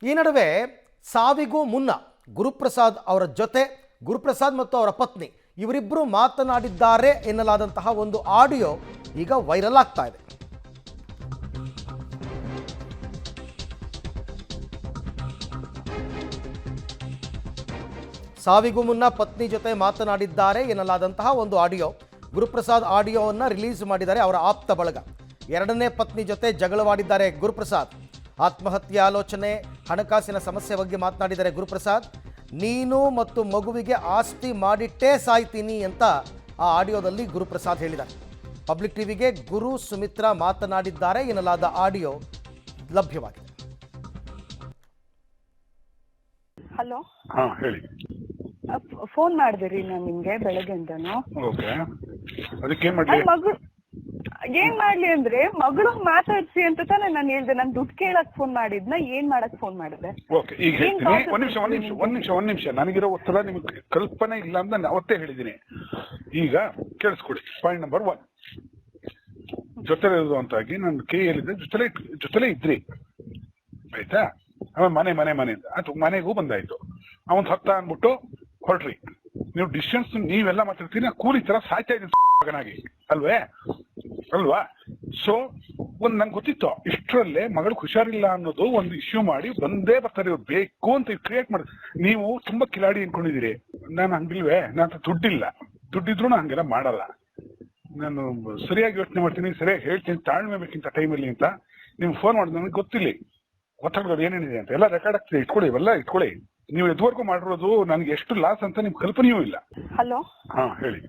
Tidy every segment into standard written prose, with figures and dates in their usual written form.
ಈ ನಡುವೆ ಸಾವಿಗೂ ಮುನ್ನ ಗುರುಪ್ರಸಾದ್ ಅವರ ಜೊತೆ ಗುರುಪ್ರಸಾದ್ ಮತ್ತು ಅವರ ಪತ್ನಿ ಇವರಿಬ್ಬರು ಮಾತನಾಡಿದ್ದಾರೆ ಎನ್ನಲಾದಂತಹ ಒಂದು ಆಡಿಯೋ ಈಗ ವೈರಲ್ ಆಗ್ತಾ ಇದೆ. ಸಾವಿಗೂ ಮುನ್ನ ಪತ್ನಿ ಜೊತೆ ಮಾತನಾಡಿದ್ದಾರೆ ಎನ್ನಲಾದಂತಹ ಒಂದು ಆಡಿಯೋ, ಗುರುಪ್ರಸಾದ್ ಆಡಿಯೋವನ್ನು ರಿಲೀಸ್ ಮಾಡಿದ್ದಾರೆ ಅವರ ಆಪ್ತ ಬಳಗ. ಎರಡನೇ ಪತ್ನಿ ಜೊತೆ ಜಗಳವಾಡಿದ್ದಾರೆ ಗುರುಪ್ರಸಾದ್. ಆತ್ಮಹತ್ಯೆ ಆಲೋಚನೆ, ಹಣಕಾಸಿನ ಸಮಸ್ಯೆ ಬಗ್ಗೆ ಮಾತನಾಡಿದ್ದಾರೆ ಗುರುಪ್ರಸಾದ್. ನೀನು ಮತ್ತು ಮಗುವಿಗೆ ಆಸ್ತಿ ಮಾಡಿಟ್ಟೇ ಸಾಯ್ತೀನಿ ಅಂತ ಆ ಆಡಿಯೋದಲ್ಲಿ ಗುರುಪ್ರಸಾದ್ ಹೇಳಿದ್ದಾರೆ. ಪಬ್ಲಿಕ್ ಟಿವಿಗೆ ಗುರು ಸುಮಿತ್ರಾ ಮಾತನಾಡಿದ್ದಾರೆ ಎನ್ನಲಾದ ಆಡಿಯೋ ಲಭ್ಯವಾಗಿದೆ. ಹಲೋ, ಹೇಳಿ. ಫೋನ್ ಮಾಡಿದ್ರಿ ನಾನು ನಿಮ್ಗೆ ಬೆಳಗ್ಗೆಯಿಂದನು. ಓಕೆ, ಅದಕ್ಕೆ ಮಾಡ್ಲಿ? ಮಗಳು ಏನ್ ಮಾಡ್ಲಿ ಅಂದ್ರೆ ಮಗಳು ಮಾತಾಡ್ಸಿ ಅಂತ ತಾನೇ ನಾನು ಹೇಳ್ದೆ. ನಾನು ದುಡ್ಡು ಕೇಳಕ್ ಫೋನ್ ಮಾಡಿದ್ನ, ಏನ್ ಮಾಡಕ್ ಫೋನ್ ಮಾಡಿದೆ? ಓಕೆ, ಈಗ ಹೇಳ್ತೀನಿ. ಒಂದ್ ನಿಮಿಷ ನನಗಿರೋ ಉತ್ತರ ನಿಮ್ಗೆ ಕಲ್ಪನೆ ಇಲ್ಲ ಅಂತ ನಾನು ಅವತ್ತೇ ಹೇಳಿದ್ದೀನಿ. ಈಗ ಕೇಳಿಸ್ಕೊಡಿ. ಪಾಯಿಂಟ್ ನಂಬರ್ 1, ಜೊತೆ ಇರುವಂತಾಗಿ ನಾನು ಕೈ ಹೇಳಿದ್ದೆ, ಜೊತೆಲೇ ಇದ್ರಿ, ಆಯ್ತಾ? ಆಮೇಲೆ ಮನೆ ಅಂತ ಅದು ಮನೆಗೂ ಬಂದಾಯ್ತು. ಅವನ್ ಹತ್ತ ಅಂದ್ಬಿಟ್ಟು ಹೊರಟ್ರಿ. ನೀವು ಡಿಸ್ಟೆನ್ಸ್ ನೀವೆಲ್ಲ ಮಾತಾಡ್ತೀನಿ, ನಾ ಕೂಲಿ ತರ ಸಾಯ್ತಾ ಇದ್ದೀನಿ ಮಗನಾಗಿ, ಅಲ್ವಾ? ಸೊ ನಂಗೆ ಗೊತ್ತಿತ್ತು ಇಷ್ಟರಲ್ಲೇ ಮಗಳು ಹುಷಾರಿಲ್ಲ ಅನ್ನೋದು ಒಂದು ಇಶ್ಯೂ ಮಾಡಿ ಬಂದೇ ಬರ್ತಾರೆ ಇವ್ರು, ಬೇಕು ಅಂತ ಕ್ರಿಯೇಟ್ ಮಾಡಿ. ನೀವು ತುಂಬಾ ಕಿಲಾಡಿ ಅನ್ಕೊಂಡಿದ್ದೀರಿ. ನಾನು ಹಂಗಿಲ್ವೇ? ನಾನು ದುಡ್ಡಿದ್ರು ನಾನು ಹಂಗೆಲ್ಲ ಮಾಡಲ್ಲ. ನಾನು ಸರಿಯಾಗಿ ಯೋಚನೆ ಮಾಡ್ತೀನಿ, ಸರಿಯಾಗಿ ಹೇಳ್ತೀನಿ, ತಾಳ್ಮೆ ಬೇಕಿಂತ ಟೈಮಲ್ಲಿ ಅಂತ. ನಿಮ್ಗೆ ಫೋನ್ ಮಾಡಿದ್ ನನಗೆ ಗೊತ್ತಿಲ್ಲ ಒತ್ತಡಗಳು ಏನೇನಿದೆ ಅಂತ. ಎಲ್ಲ ರೆಕಾರ್ಡ್ ಆಗ್ತದೆ, ಇಟ್ಕೊಳ್ಳಿ. ನೀವು ಎದುವರೆಗೂ ಮಾಡಿರೋದು ನನಗೆ ಎಷ್ಟು ಲಾಸ್ ಅಂತ ನಿಮ್ಗೆ ಕಲ್ಪನೆಯೂ ಇಲ್ಲ. ಹಲೋ, ಹೇಳಿ.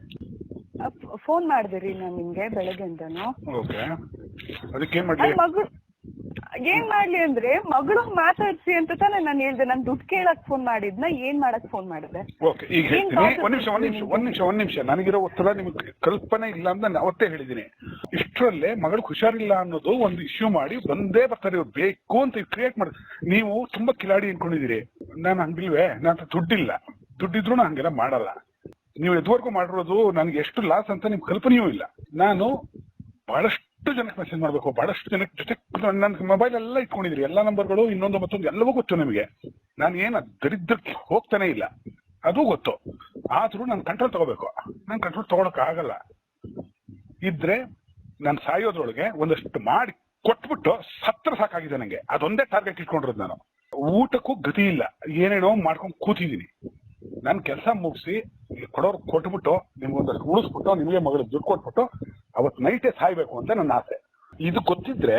ಫೋನ್ ಮಾಡಿದ್ರಿ ನಾನು ನಿಮ್ಗೆ ಬೆಳಗ್ಗೆಯಿಂದನು. ಓಕೆ, ಅದಕ್ಕೆ ಮಾಡ್ಲಿ? ಮಗಳು ಏನ್ ಮಾಡ್ಲಿ ಅಂದ್ರೆ ಮಗಳು ಮಾತಾಡ್ಸಿ ಅಂತ ತಾನೇ ನಾನು ಹೇಳ್ದೆ. ನಾನು ದುಡ್ಡು ಕೇಳಕ್ ಫೋನ್ ಮಾಡಿದ್ನ, ಏನ್ ಮಾಡಕ್ ಫೋನ್ ಮಾಡಿದೆ? ಓಕೆ, ಈಗ ಹೇಳ್ತೀನಿ. ಒಂದ್ ನಿಮಿಷ ನನಗಿರೋ ಉತ್ತರ ನಿಮ್ಗೆ ಕಲ್ಪನೆ ಇಲ್ಲ ಅಂತ ನಾನು ಅವತ್ತೇ ಹೇಳಿದ್ದೀನಿ. ಇಷ್ಟರಲ್ಲೇ ಮಗಳು ಹುಷಾರಿಲ್ಲ ಅನ್ನೋದು ಒಂದು ಇಶ್ಯೂ ಮಾಡಿ ಬಂದೇ ಬರ್ತಾರೆ ಇವ್ರು, ಬೇಕು ಅಂತ ಕ್ರಿಯೇಟ್ ಮಾಡಿ. ನೀವು ತುಂಬಾ ಕಿಲಾಡಿ ಅನ್ಕೊಂಡಿದ್ದೀರಿ. ನಾನು ಹಂಗಿಲ್ವೇ? ನಾನು ದುಡ್ಡಿದ್ರು ನಾನು ಹಂಗೆಲ್ಲ ಮಾಡಲ್ಲ. ನೀವು ಎದುವರೆಗೂ ಮಾಡಿರೋದು ನನಗೆ ಎಷ್ಟು ಲಾಸ್ ಅಂತ ನಿಮ್ಗೆ ಕಲ್ಪನೆಯೂ ಇಲ್ಲ. ನಾನು ಬಹಳಷ್ಟು ಜನಕ್ಕೆ ಮೆಸೇಜ್ ಮಾಡಬೇಕು, ಬಹಳಷ್ಟು ಜನಕ್ಕೆ ಜೊತೆ ನನ್ನ ಮೊಬೈಲ್ ಎಲ್ಲ ಇಟ್ಕೊಂಡಿದ್ರಿ, ಎಲ್ಲ ನಂಬರ್ಗಳು, ಇನ್ನೊಂದು ಮತ್ತೊಂದು ಎಲ್ಲವೂ ಗೊತ್ತು ನಿಮಗೆ. ನಾನು ಏನು ದರಿದ್ರಕ್ಕೆ ಹೋಗ್ತಾನೆ ಇಲ್ಲ, ಅದು ಗೊತ್ತು. ಆದ್ರೂ ನಾನು ಕಂಟ್ರೋಲ್ ತಗೋಬೇಕು. ನಾನು ಕಂಟ್ರೋಲ್ ತಗೊಳಕ್ ಆಗಲ್ಲ. ಇದ್ರೆ ನಾನು ಸಾಯೋದ್ರೊಳಗೆ ಒಂದಷ್ಟು ಮಾಡಿ ಕೊಟ್ಬಿಟ್ಟು ಸತ್ರ ಸಾಕಾಗಿದೆ ನನಗೆ. ಅದೊಂದೇ ಟಾರ್ಗೆಟ್ ಇಟ್ಕೊಂಡಿರೋದು. ನಾನು ಊಟಕ್ಕೂ ಗತಿ ಇಲ್ಲ, ಏನೇನೋ ಮಾಡ್ಕೊಂಡು ಕೂತಿದ್ದೀನಿ. ನಾನು ಕೆಲಸ ಮುಗಿಸಿ ಕೊಡೋರು ಕೊಟ್ಬಿಟ್ಟು ನಿಮ್ಗೊಂದಷ್ಟು ಉಳಿಸ್ಬಿಟ್ಟು ನಿಮಗೆ ಮಗಳು ದುಡ್ಡು ಕೊಟ್ಬಿಟ್ಟು ಅವತ್ತು ನೈಟೇ ಸಾಯ್ಬೇಕು ಅಂತ ನನ್ನ ಆಸೆ. ಇದು ಗೊತ್ತಿದ್ರೆ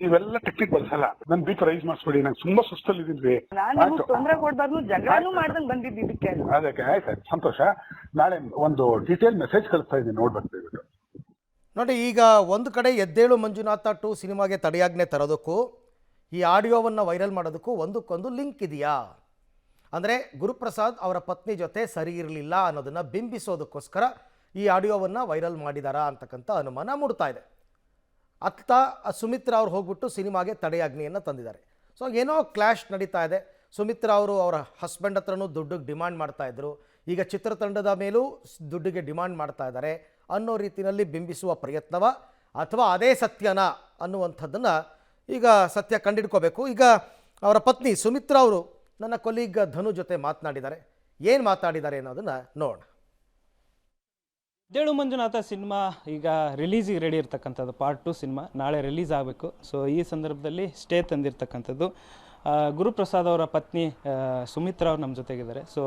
ನೀವೆಲ್ಲ ಟೆಕ್ನಿಕ್ ಬಳಸಲ್ಲ. ನನ್ ಬಿ ಪಿ ರೈಸ್ ಮಾಡಿಸ್ಬೇಡಿ, ನಂಗೆ ತುಂಬಾ ಸುಸ್ತಲ್ಲಿದ್ದೀನಿ. ನಾನು ತೊಂದರೆ ಕೊಡ್ಬಾರ್ದು, ಜಗಳನೂ ಮಾಡ್ದಂಗ್ ಬಂದಿದ್ದು ಇದಕ್ಕೆ. ಅದಕ್ಕೆ ಆಯ್ತು, ಸಂತೋಷ. ನಾಳೆ ಒಂದು ಡೀಟೇಲ್ ಮೆಸೇಜ್ ಕಳಿಸ್ತಾ ಇದ್ದೀನಿ, ನೋಡ್ಬೇಕು ದಯವಿಟ್ಟು. ನೋಡಿ, ಈಗ ಒಂದು ಕಡೆ ಎದ್ದೇಳು ಮಂಜುನಾಥ 2 ಸಿನಿಮಾಗೆ ತಡೆಯಾಜ್ಞೆ ತರೋದಕ್ಕೂ ಈ ಆಡಿಯೋವನ್ನು ವೈರಲ್ ಮಾಡೋದಕ್ಕೂ ಒಂದಕ್ಕೊಂದು ಲಿಂಕ್ ಇದೆಯಾ? ಅಂದರೆ ಗುರುಪ್ರಸಾದ್ ಅವರ ಪತ್ನಿ ಜೊತೆ ಸರಿ ಇರಲಿಲ್ಲ ಅನ್ನೋದನ್ನು ಬಿಂಬಿಸೋದಕ್ಕೋಸ್ಕರ ಈ ಆಡಿಯೋವನ್ನು ವೈರಲ್ ಮಾಡಿದಾರಾ ಅಂತಕ್ಕಂಥ ಅನುಮಾನ ಮೂಡ್ತಾ ಇದೆ. ಅತ್ತ ಸುಮಿತ್ರಾ ಅವ್ರು ಹೋಗ್ಬಿಟ್ಟು ಸಿನಿಮಾಗೆ ತಡೆಯಾಜ್ಞೆಯನ್ನು ತಂದಿದ್ದಾರೆ. ಸೊ ಏನೋ ಕ್ಲಾಶ್ ನಡೀತಾ ಇದೆ. ಸುಮಿತ್ರಾ ಅವರು ಅವರ ಹಸ್ಬೆಂಡ್ ಹತ್ರನೂ ದುಡ್ಡಿಗೆ ಡಿಮಾಂಡ್ ಮಾಡ್ತಾಯಿದ್ರು, ಈಗ ಚಿತ್ರತಂಡದ ಮೇಲೂ ದುಡ್ಡಿಗೆ ಡಿಮಾಂಡ್ ಮಾಡ್ತಾ ಇದ್ದಾರೆ ಅನ್ನೋ ರೀತಿಯಲ್ಲಿ ಬಿಂಬಿಸುವ ಪ್ರಯತ್ನವ ಅಥವಾ ಅದೇ ಸತ್ಯನ ಅನ್ನುವಂಥದ್ದನ್ನು ಈಗ ಸತ್ಯ ಕಂಡಿಡ್ಕೋಬೇಕು. ಈಗ ಅವರ ಪತ್ನಿ ಸುಮಿತ್ರಾ ಅವರು ನನ್ನ ಕೊಲೀಗ್ ಧನು ಜೊತೆ ಮಾತನಾಡಿದ್ದಾರೆ. ಏನು ಮಾತಾಡಿದ್ದಾರೆ ಅನ್ನೋದನ್ನು ನೋಡೋಣ. ಎದ್ದೇಳು ಮಂಜುನಾಥ ಸಿನಿಮಾ ಈಗ ರಿಲೀಸಿಗೆ ರೆಡಿ ಇರ್ತಕ್ಕಂಥದ್ದು. ಪಾರ್ಟ್ 2 ಸಿನಿಮಾ ನಾಳೆ ರಿಲೀಸ್ ಆಗಬೇಕು. ಸೊ ಈ ಸಂದರ್ಭದಲ್ಲಿ ಸ್ಟೇ ತಂದಿರ್ತಕ್ಕಂಥದ್ದು. ಗುರುಪ್ರಸಾದ್ ಅವರ ಪತ್ನಿ ಸುಮಿತ್ರಾ ಅವ್ರು ನಮ್ಮ ಜೊತೆಗಿದ್ದಾರೆ. ಸೊ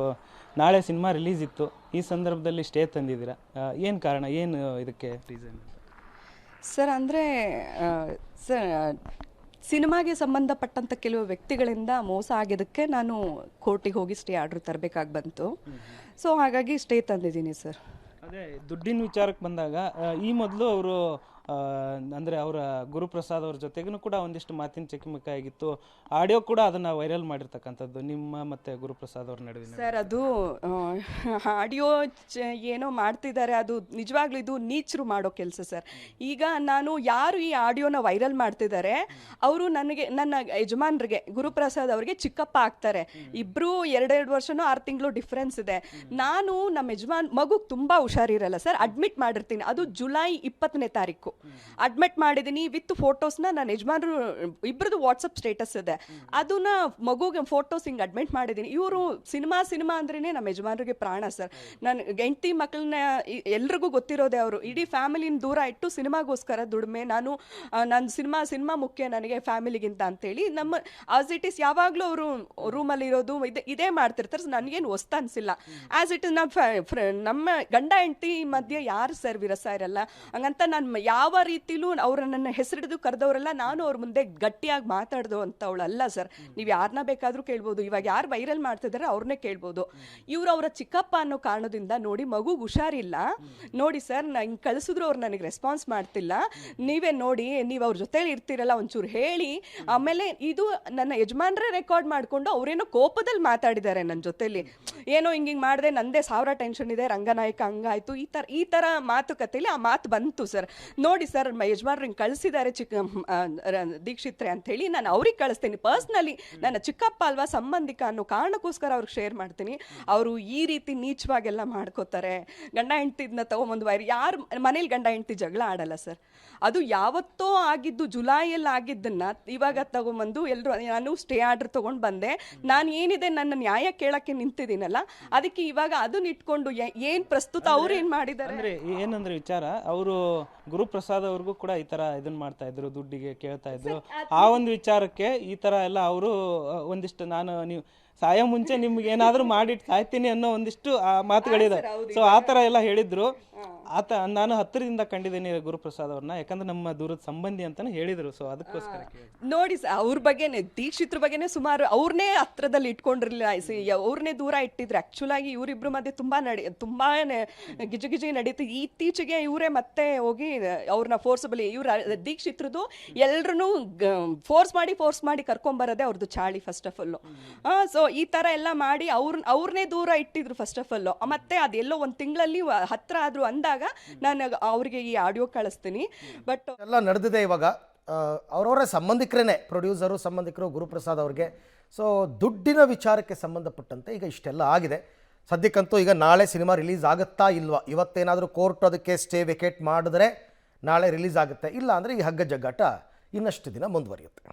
ನಾಳೆ ಸಿನಿಮಾ ರಿಲೀಸ್ ಇತ್ತು, ಈ ಸಂದರ್ಭದಲ್ಲಿ ಸ್ಟೇ ತಂದಿದ್ದೀರಾ, ಏನು ಕಾರಣ, ಏನು ಇದಕ್ಕೆ ರೀಸನ್? ಸರ್, ಅಂದರೆ ಸಿನಿಮಾಗೆ ಸಂಬಂಧಪಟ್ಟಂಥ ಕೆಲವು ವ್ಯಕ್ತಿಗಳಿಂದ ಮೋಸ ಆಗಿದ್ದಕ್ಕೆ ನಾನು ಕೋರ್ಟಿಗೆ ಹೋಗಿ ಸ್ಟೇ ಆರ್ಡ್ರ್ ತರಬೇಕಾಗಿ ಬಂತು. ಸೊ ಹಾಗಾಗಿ ಸ್ಟೇ ತಂದಿದ್ದೀನಿ ಸರ್. ಅದೇ ದುಡ್ಡಿನ ವಿಚಾರಕ್ಕೆ ಬಂದಾಗ ಈ ಮೊದಲು ಅವರು ಅಂದರೆ ಅವರ ಗುರುಪ್ರಸಾದ್ ಅವ್ರ ಜೊತೆಗೂ ಕೂಡ ಒಂದಿಷ್ಟು ಮಾತಿನ ಚಕಮಕಿ ಆಗಿತ್ತು. ಆಡಿಯೋ ಕೂಡ ಅದನ್ನು ವೈರಲ್ ಮಾಡಿರ್ತಕ್ಕಂಥದ್ದು ನಿಮ್ಮ ಮತ್ತು ಗುರುಪ್ರಸಾದ್ ಅವ್ರ ನಡುವೆ. ಸರ್, ಅದು ಆಡಿಯೋ ಏನೋ ಮಾಡ್ತಿದ್ದಾರೆ, ಅದು ನಿಜವಾಗ್ಲೂ ಇದು ನೀಚರು ಮಾಡೋ ಕೆಲಸ ಸರ್. ಈಗ ನಾನು ಯಾರು ಈ ಆಡಿಯೋನ ವೈರಲ್ ಮಾಡ್ತಿದ್ದಾರೆ ಅವರು ನನಗೆ ನನ್ನ ಯಜಮಾನ್ರಿಗೆ ಗುರುಪ್ರಸಾದ್ ಅವರಿಗೆ ಚಿಕ್ಕಪ್ಪ ಆಗ್ತಾರೆ. ಇಬ್ರು 2 ವರ್ಷನೋ 6 ತಿಂಗಳು ಡಿಫ್ರೆನ್ಸ್ ಇದೆ. ನಾನು ನಮ್ಮ ಮಗು ತುಂಬಾ ಹುಷಾರಿರಲ್ಲ ಸರ್, ಅಡ್ಮಿಟ್ ಮಾಡಿರ್ತೀನಿ. ಅದು ಜುಲೈ 20ನೇ ತಾರೀಕು ಅಡ್ಮಿಟ್ ಮಾಡಿದ್ದೀನಿ ವಿತ್ ಫೋಟೋಸ್ನ. ನನ್ನ ಯಜಮಾನ್ರು ಇಬ್ರದ್ದು ವಾಟ್ಸಪ್ ಸ್ಟೇಟಸ್ ಇದೆ, ಅದನ್ನ ಮಗುಗೆ ಫೋಟೋಸ್ ಹಿಂಗೆ ಅಡ್ಮಿಟ್ ಮಾಡಿದ್ದೀನಿ. ಇವರು ಸಿನಿಮಾ ಅಂದ್ರೇನೆ ನಮ್ಮ ಯಜಮಾನ್ರಿಗೆ ಪ್ರಾಣ ಸರ್. ನನ್ನ ಹೆಂಡತಿ ಮಕ್ಕಳನ್ನ ಎಲ್ರಿಗೂ ಗೊತ್ತಿರೋದೆ. ಅವರು ಇಡೀ ಫ್ಯಾಮಿಲಿನ ದೂರ ಇಟ್ಟು ಸಿನಿಮಾಗೋಸ್ಕರ ದುಡಿಮೆ. ನಾನು ಸಿನಿಮಾ ಮುಖ್ಯ ನನಗೆ ಫ್ಯಾಮಿಲಿಗಿಂತ ಅಂತೇಳಿ. ನಮ್ಮ ಆಸ್ ಇಟ್ ಈಸ್ ಯಾವಾಗಲೂ ಅವರು ರೂಮಲ್ಲಿ ಇರೋದು ಇದೇ ಮಾಡ್ತಿರ್ತಾರೆ. ನನಗೇನು ಹೊಸ್ತು ಅನಿಸಿಲ್ಲ. ಆಸ್ ಇಟ್ ಇಸ್ ನಮ್ಮ ಗಂಡ ಹೆಂಡತಿ ಮಧ್ಯೆ ಯಾರು ಸರ್ ವಿರಸ ಇರಲ್ಲ. ಹಂಗಂತ ನಾನು ಯಾವ ರೀತಿಲೂ ಅವ್ರ ನನ್ನ ಹೆಸರಿಡಿದು ಕರೆದವರೆಲ್ಲ ನಾನು ಅವ್ರ ಮುಂದೆ ಗಟ್ಟಿಯಾಗಿ ಮಾತಾಡ್ದು ಅಂತವಳಲ್ಲ ಸರ್. ನೀವು ಯಾರನ್ನ ಬೇಕಾದರೂ ಕೇಳ್ಬೋದು. ಇವಾಗ ಯಾರು ವೈರಲ್ ಮಾಡ್ತಿದ್ದಾರೆ ಅವ್ರನ್ನೇ ಕೇಳ್ಬೋದು. ಇವ್ರು ಅವರ ಚಿಕ್ಕಪ್ಪ ಅನ್ನೋ ಕಾರಣದಿಂದ ನೋಡಿ ಮಗು ಹುಷಾರಿಲ್ಲ ನೋಡಿ ಸರ್, ಹಿಂಗೆ ಕಳಿಸಿದ್ರು ಅವ್ರು ನನಗೆ ರೆಸ್ಪಾನ್ಸ್ ಮಾಡ್ತಿಲ್ಲ. ನೀವೇ ನೋಡಿ, ನೀವು ಅವ್ರ ಜೊತೆ ಇರ್ತೀರಲ್ಲ ಒಂಚೂರು ಹೇಳಿ. ಆಮೇಲೆ ಇದು ನನ್ನ ಯಜಮಾನ್ರೇ ರೆಕಾರ್ಡ್ ಮಾಡಿಕೊಂಡು ಅವರೇನೋ ಕೋಪದಲ್ಲಿ ಮಾತಾಡಿದ್ದಾರೆ ನನ್ನ ಜೊತೆಲಿ. ಏನೋ ಹಿಂಗೆ ಮಾಡಿದೆ, ನಂದೇ 1000 ಟೆನ್ಷನ್ ಇದೆ, ರಂಗನಾಯಕ ಹಂಗಾಯ್ತು, ಈ ಥರ ಮಾತುಕತೆಯಲ್ಲಿ ಆ ಮಾತು ಬಂತು ಸರ್. ನೋಡಿ ಸರ್, ಯಜಮಾನ್ರು ಹಿಂಗೆ ಕಳಿಸಿದ್ದಾರೆ ದೀಕ್ಷಿತ್ರೆ ಅಂತ ಹೇಳಿ ನಾನು ಅವ್ರಿಗೆ ಕಳಿಸ್ತೀನಿ ಪರ್ಸ್ನಲಿ. ನನ್ನ ಚಿಕ್ಕಪ್ಪ ಅಲ್ವಾ, ಸಂಬಂಧಿಕ ಅನ್ನೋ ಕಾರಣಕ್ಕೋಸ್ಕರ ಅವ್ರಿಗೆ ಶೇರ್ ಮಾಡ್ತೀನಿ. ಅವರು ಈ ರೀತಿ ನೀಚವಾಗೆಲ್ಲ ಮಾಡ್ಕೋತಾರೆ. ಗಂಡ ಹೆಂಡ್ತಿದ್ನ ತಗೊಂಬಂದು ಯಾರು ಮನೇಲಿ ಗಂಡ ಹೆಂಡ್ತಿ ಜಗಳ ಆಡಲ್ಲ ಸರ್. ಅದು ಯಾವತ್ತೋ ಆಗಿದ್ದು, ಜುಲೈಯಲ್ಲಿ ಆಗಿದ್ದನ್ನ ಇವಾಗ ತಗೊಂಬಂದು ಎಲ್ಲರೂ, ನಾನು ಸ್ಟೇ ಆರ್ಡರ್ ತೊಗೊಂಡು ಬಂದೆ. ನಾನು ಏನಿದೆ ನನ್ನ ನ್ಯಾಯ ಕೇಳಕ್ಕೆ ನಿಂತಿದ್ದೀನಲ್ಲ, ಅದಕ್ಕೆ ಇವಾಗ ಅದನ್ನ ಇಟ್ಕೊಂಡು ಏನು ಪ್ರಸ್ತುತ ಅವ್ರು ಏನು ಮಾಡಿದ್ದಾರೆ ಅಂದ್ರೆ ಏನಂದ್ರೆ ವಿಚಾರ, ಅವರು ಗುರುಪ್ರಸಾದ್ ಅವ್ರಿಗೂ ಕೂಡ ಈ ತರ ಇದನ್ನ ಮಾಡ್ತಾ ಇದ್ರು, ದುಡ್ಡಿಗೆ ಕೇಳ್ತಾ ಇದ್ರು. ಆ ಒಂದು ವಿಚಾರಕ್ಕೆ ಈ ತರ ಎಲ್ಲ ಅವರು ಒಂದಿಷ್ಟು, ನೀವು ಸಾಯೋ ಮುಂಚೆ ನಿಮ್ಗೆ ಏನಾದ್ರೂ ಮಾಡಿಟ್ಟು ಸಾಯ್ತೀನಿ ಅನ್ನೋ ಒಂದಿಷ್ಟು ಮಾತುಗಳಿದೆ. ಸೊ ಆ ಥರ ಎಲ್ಲ ಹೇಳಿದ್ರು. ನಾನು ಹತ್ತಿರದಿಂದ ಕಂಡಿದ್ದೀನಿ ಗುರುಪ್ರಸಾದ್ ಅವ್ರನ್ನ, ಯಾಕಂದ್ರೆ ನಮ್ಮ ದೂರದ ಸಂಬಂಧಿ ಅಂತಾನೆ ಹೇಳಿದ್ರು. ಸೊ ಅದಕ್ಕೋಸ್ಕರ ನೋಡಿ ಸರ್, ಅವ್ರ ಬಗ್ಗೆನೆ, ದೀಕ್ಷಿತ್ರ ಬಗ್ಗೆನೆ ಸುಮಾರು ಅವ್ರನ್ನೇ ಹತ್ರದಲ್ಲಿ ಇಟ್ಕೊಂಡಿರ್ಲಿಲ್ಲ, ಅವ್ರನ್ನೇ ದೂರ ಇಟ್ಟಿದ್ರು. ಆಕ್ಚುಲ್ ಆಗಿ ಇವರಿಬ್ರು ಮಧ್ಯೆ ತುಂಬಾ ಗಿಜಿ ನಡೀತು. ಇತ್ತೀಚೆಗೆ ಇವರೇ ಮತ್ತೆ ಹೋಗಿ ಅವ್ರನ್ನ ಫೋರ್ಸಬಲಿ, ದೀಕ್ಷಿತ್ರದ್ದು ಎಲ್ರು ಫೋರ್ಸ್ ಮಾಡಿ ಕರ್ಕೊಂಬರೋದೇ ಅವ್ರದ್ದು ಚಾಳಿ ಫಸ್ಟ್ ಆಫ್ ಆಲ್. ಸೊ ಈ ತರ ಎಲ್ಲ ಮಾಡಿ ಅವ್ರನ್ನೇ ದೂರ ಇಟ್ಟಿದ್ರು ಫಸ್ಟ್ ಆಫ್ ಆಲ್. ಮತ್ತೆ ಅದೆಲ್ಲೋ 1 ತಿಂಗಳಲ್ಲಿ ಹತ್ರ ಆದ್ರು ಅಂದಾಗ ನಾನು ಅವ್ರಿಗೆ ಈ ಆಡಿಯೋ ಕಳಿಸ್ತೀನಿ. ಬಟ್ ಎಲ್ಲ ನಡೆದಿದೆ ಇವಾಗ. ಅವರವರ ಸಂಬಂಧಿಕರೇ, ಪ್ರೊಡ್ಯೂಸರು ಸಂಬಂಧಿಕರು ಗುರುಪ್ರಸಾದ್ ಅವ್ರಿಗೆ. ಸೊ ದುಡ್ಡಿನ ವಿಚಾರಕ್ಕೆ ಸಂಬಂಧಪಟ್ಟಂತೆ ಈಗ ಇಷ್ಟೆಲ್ಲ ಆಗಿದೆ. ಸದ್ಯಕ್ಕಂತೂ ಈಗ ನಾಳೆ ಸಿನಿಮಾ ರಿಲೀಸ್ ಆಗುತ್ತಾ ಇಲ್ವಾ, ಇವತ್ತೇನಾದರೂ ಕೋರ್ಟ್ ಅದಕ್ಕೆ ಸ್ಟೇ ವೆಕೇಟ್ ಮಾಡಿದ್ರೆ ನಾಳೆ ರಿಲೀಸ್ ಆಗುತ್ತೆ, ಇಲ್ಲ ಅಂದರೆ ಈ ಹಗ್ಗ ಜಗ್ಗಾಟ ಇನ್ನಷ್ಟು ದಿನ ಮುಂದುವರಿಯುತ್ತೆ.